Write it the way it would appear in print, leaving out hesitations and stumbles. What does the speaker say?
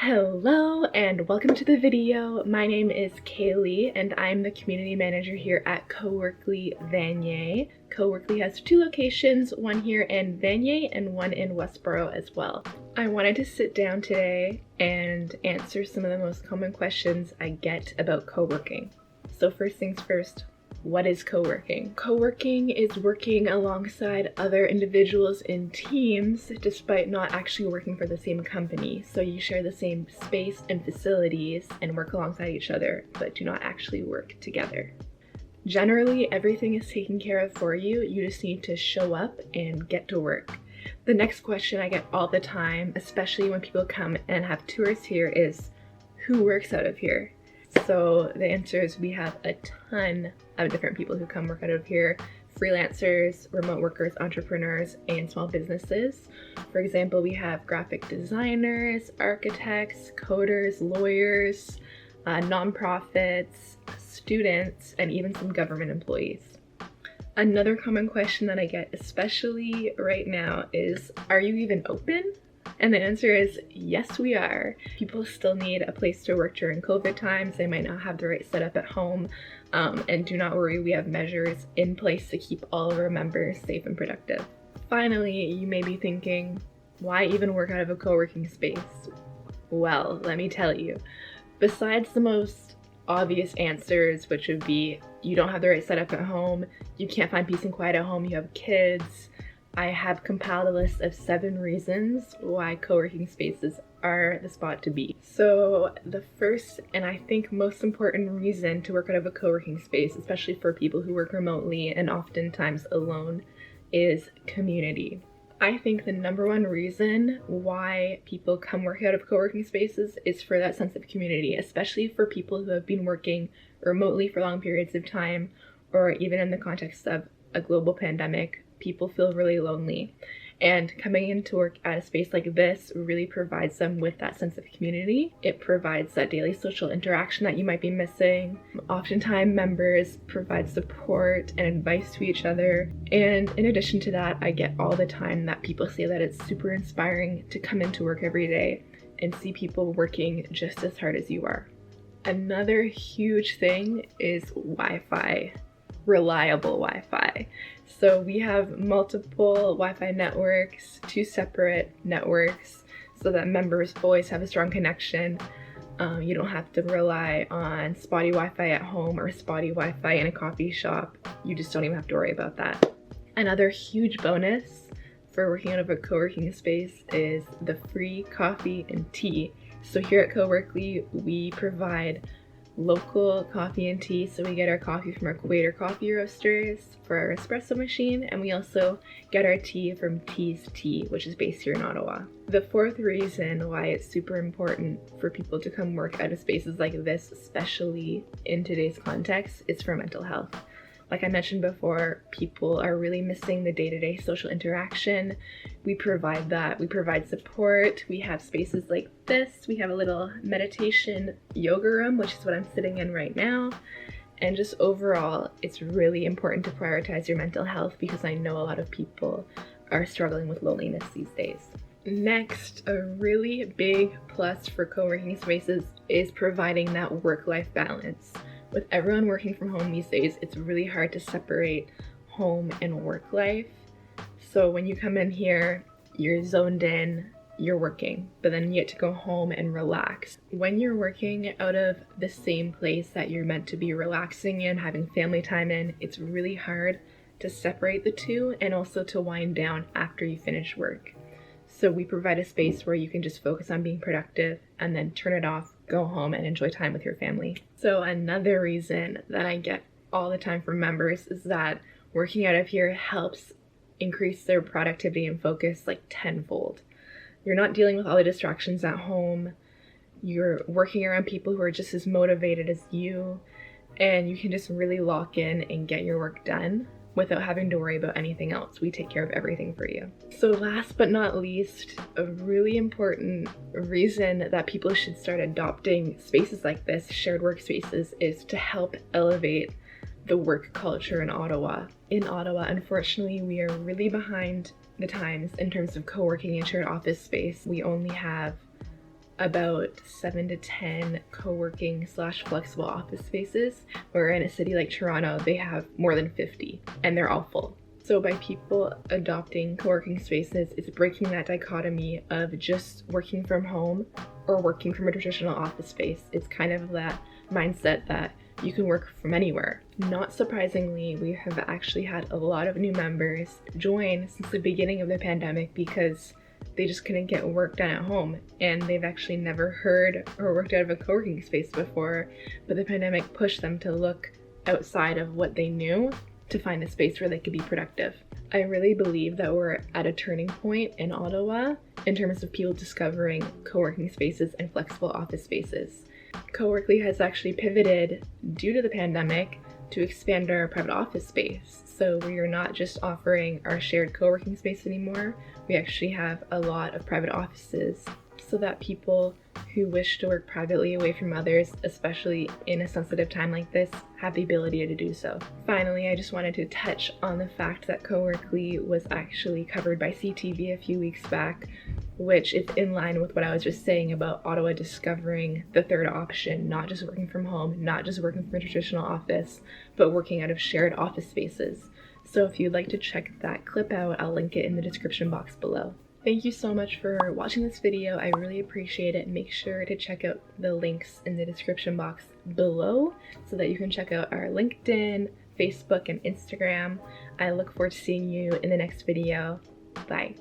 Hello and welcome to the video. My name is Kaylee and I'm the community manager here at Coworkly Vanier. Coworkly has two locations, one here in Vanier and one in Westboro as well. I wanted to sit down today and answer some of the most common questions I get about co-working. So first things first, what is co-working? Co-working is working alongside other individuals in teams despite not actually working for the same company. So you share the same space and facilities and work alongside each other, but do not actually work together. Generally, everything is taken care of for you. You just need to show up and get to work. The next question I get all the time, especially when people come and have tours here, is who works out of here? So the answer is we have a ton of different people who come work out of here. Freelancers, remote workers, entrepreneurs, and small businesses. For example, we have graphic designers, architects, coders, lawyers, nonprofits, students, and even some government employees. Another common question that I get, especially right now, is are you even open? And the answer is yes, we are. People still need a place to work during COVID times. They might not have the right setup at home. And do not worry, we have measures in place to keep all of our members safe and productive. Finally, you may be thinking, why even work out of a co-working space? Well, let me tell you. Besides the most obvious answers, which would be you don't have the right setup at home, you can't find peace and quiet at home, you have kids, I have compiled a list of 7 reasons why co-working spaces are the spot to be. So the first and I think most important reason to work out of a co-working space, especially for people who work remotely and oftentimes alone, is community. I think the number one reason why people come work out of co-working spaces is for that sense of community, especially for people who have been working remotely for long periods of time, or even in the context of a global pandemic. People feel really lonely, and coming into work at a space like this really provides them with that sense of community. It provides that daily social interaction that you might be missing. Oftentimes members provide support and advice to each other, and in addition to that, I get all the time that people say that it's super inspiring to come into work every day and see people working just as hard as you are. Another huge thing is Wi-Fi. Reliable Wi-Fi. So we have multiple Wi-Fi networks, 2 separate networks, so that members always have a strong connection. You don't have to rely on spotty Wi-Fi at home or spotty Wi-Fi in a coffee shop. You just don't even have to worry about that. Another huge bonus for working out of a co-working space is the free coffee and tea. So here at Coworkly, we provide local coffee and tea, so we get our coffee from our Equator coffee roasters for our espresso machine, and we also get our tea from Tea's Tea, which is based here in Ottawa. The fourth reason why it's super important for people to come work at spaces like this, especially in today's context, is for mental health. Like I mentioned before, people are really missing the day-to-day social interaction. We provide that. We provide support. We have spaces like this. We have a little meditation yoga room, which is what I'm sitting in right now. And just overall, it's really important to prioritize your mental health because I know a lot of people are struggling with loneliness these days. Next, a really big plus for co-working spaces is providing that work-life balance. With everyone working from home these days, it's really hard to separate home and work life. So when you come in here, you're zoned in, you're working, but then you get to go home and relax. When you're working out of the same place that you're meant to be relaxing in, having family time in, it's really hard to separate the two and also to wind down after you finish work. So we provide a space where you can just focus on being productive and then turn it off, go home, and enjoy time with your family. So another reason that I get all the time from members is that working out of here helps increase their productivity and focus like tenfold. You're not dealing with all the distractions at home. You're working around people who are just as motivated as you, and you can just really lock in and get your work done without having to worry about anything else. We take care of everything for you. So last but not least, a really important reason that people should start adopting spaces like this, shared workspaces, is to help elevate the work culture in Ottawa. In Ottawa, unfortunately, we are really behind the times in terms of co-working and shared office space. We only have about 7 to 10 co-working slash flexible office spaces, where in a city like Toronto, they have more than 50 and they're all full. So by people adopting co-working spaces, it's breaking that dichotomy of just working from home or working from a traditional office space. It's kind of that mindset that you can work from anywhere. Not surprisingly, we have actually had a lot of new members join since the beginning of the pandemic because they just couldn't get work done at home, and they've actually never heard or worked out of a co-working space before, but the pandemic pushed them to look outside of what they knew to find a space where they could be productive. I really believe that we're at a turning point in Ottawa in terms of people discovering co-working spaces and flexible office spaces. Coworkly has actually pivoted due to the pandemic to expand our private office space. So we are not just offering our shared co-working space anymore. We actually have a lot of private offices so that people who wish to work privately away from others, especially in a sensitive time like this, have the ability to do so. Finally, I just wanted to touch on the fact that Coworkly was actually covered by CTV a few weeks back, which is in line with what I was just saying about Ottawa discovering the third option, not just working from home, not just working from a traditional office, but working out of shared office spaces. So if you'd like to check that clip out, I'll link it in the description box below. Thank you so much for watching this video. I really appreciate it. Make sure to check out the links in the description box below so that you can check out our LinkedIn, Facebook, and Instagram. I look forward to seeing you in the next video. Bye.